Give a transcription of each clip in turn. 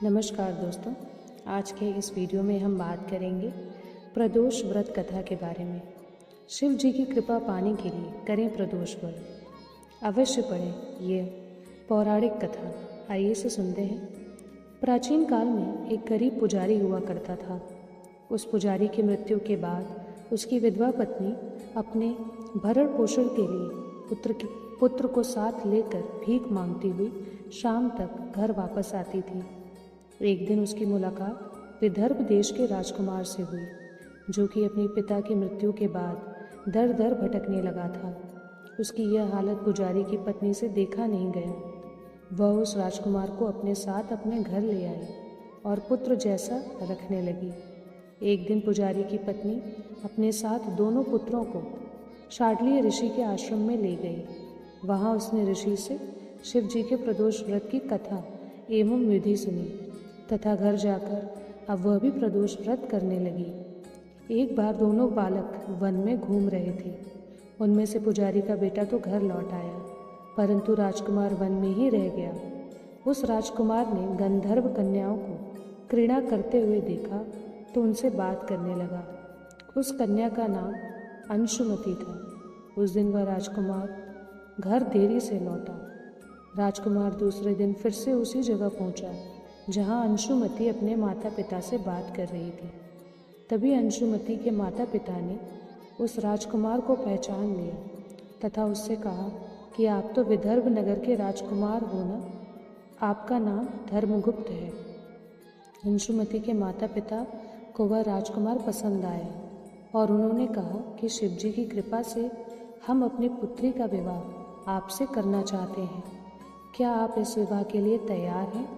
नमस्कार दोस्तों, आज के इस वीडियो में हम बात करेंगे प्रदोष व्रत कथा के बारे में। शिव जी की कृपा पाने के लिए करें प्रदोष व्रत। अवश्य पढ़ें ये पौराणिक कथा। आइए से सुनते हैं। प्राचीन काल में एक गरीब पुजारी हुआ करता था। उस पुजारी की मृत्यु के बाद उसकी विधवा पत्नी अपने भरण पोषण के लिए पुत्र को साथ लेकर भीख मांगती हुई शाम तक घर वापस आती थी। एक दिन उसकी मुलाकात विदर्भ देश के राजकुमार से हुई, जो कि अपने पिता की मृत्यु के बाद दर दर भटकने लगा था। उसकी यह हालत पुजारी की पत्नी से देखा नहीं गया। वह उस राजकुमार को अपने साथ अपने घर ले आई और पुत्र जैसा रखने लगी। एक दिन पुजारी की पत्नी अपने साथ दोनों पुत्रों को शाडलीय ऋषि के आश्रम में ले गई। वहाँ उसने ऋषि से शिव जी के प्रदोष व्रत की कथा एवं विधि सुनी तथा घर जाकर अब वह भी प्रदोष व्रत करने लगी। एक बार दोनों बालक वन में घूम रहे थे। उनमें से पुजारी का बेटा तो घर लौट आया, परंतु राजकुमार वन में ही रह गया। उस राजकुमार ने गंधर्व कन्याओं को घृणा करते हुए देखा तो उनसे बात करने लगा। उस कन्या का नाम अंशुमति था। उस दिन वह राजकुमार घर देरी से लौटा। राजकुमार दूसरे दिन फिर से उसी जगह पहुंचा जहां अंशुमति अपने माता पिता से बात कर रही थी। तभी अंशुमति के माता पिता ने उस राजकुमार को पहचान लिया तथा उससे कहा कि आप तो विदर्भ नगर के राजकुमार हो ना, आपका नाम धर्मगुप्त है। अंशुमति के माता पिता को वह राजकुमार पसंद आया और उन्होंने कहा कि शिव जी की कृपा से हम अपनी पुत्री का विवाह आपसे करना चाहते हैं। क्या आप इस विवाह के लिए तैयार हैं?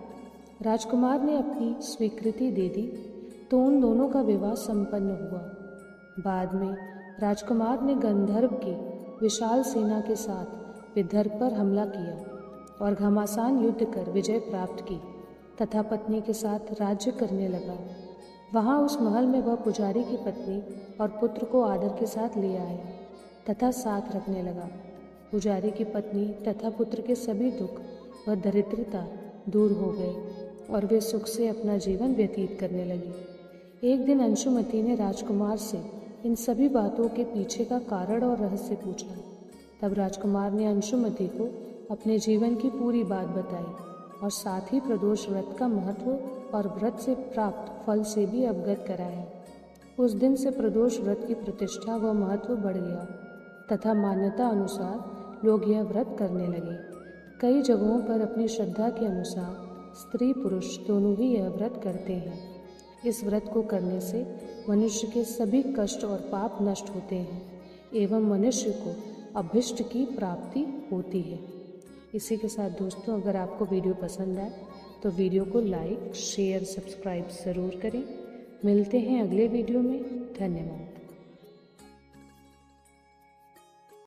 राजकुमार ने अपनी स्वीकृति दे दी तो उन दोनों का विवाह संपन्न हुआ। बाद में राजकुमार ने गंधर्व की विशाल सेना के साथ विदर्भ पर हमला किया और घमासान युद्ध कर विजय प्राप्त की तथा पत्नी के साथ राज्य करने लगा। वहाँ उस महल में वह पुजारी की पत्नी और पुत्र को आदर के साथ ले आए तथा साथ रखने लगा। पुजारी की पत्नी तथा पुत्र के सभी दुख व दरिद्रता दूर हो गए और वे सुख से अपना जीवन व्यतीत करने लगे। एक दिन अंशुमति ने राजकुमार से इन सभी बातों के पीछे का कारण और रहस्य पूछा। तब राजकुमार ने अंशुमति को अपने जीवन की पूरी बात बताई और साथ ही प्रदोष व्रत का महत्व और व्रत से प्राप्त फल से भी अवगत कराया। उस दिन से प्रदोष व्रत की प्रतिष्ठा व महत्व बढ़ गया तथा मान्यता अनुसार लोग यह व्रत करने लगे। कई जगहों पर अपनी श्रद्धा के अनुसार स्त्री पुरुष दोनों ही यह व्रत करते हैं। इस व्रत को करने से मनुष्य के सभी कष्ट और पाप नष्ट होते हैं एवं मनुष्य को अभीष्ट की प्राप्ति होती है। इसी के साथ दोस्तों, अगर आपको वीडियो पसंद आए तो वीडियो को लाइक, शेयर, सब्सक्राइब ज़रूर करें। मिलते हैं अगले वीडियो में। धन्यवाद।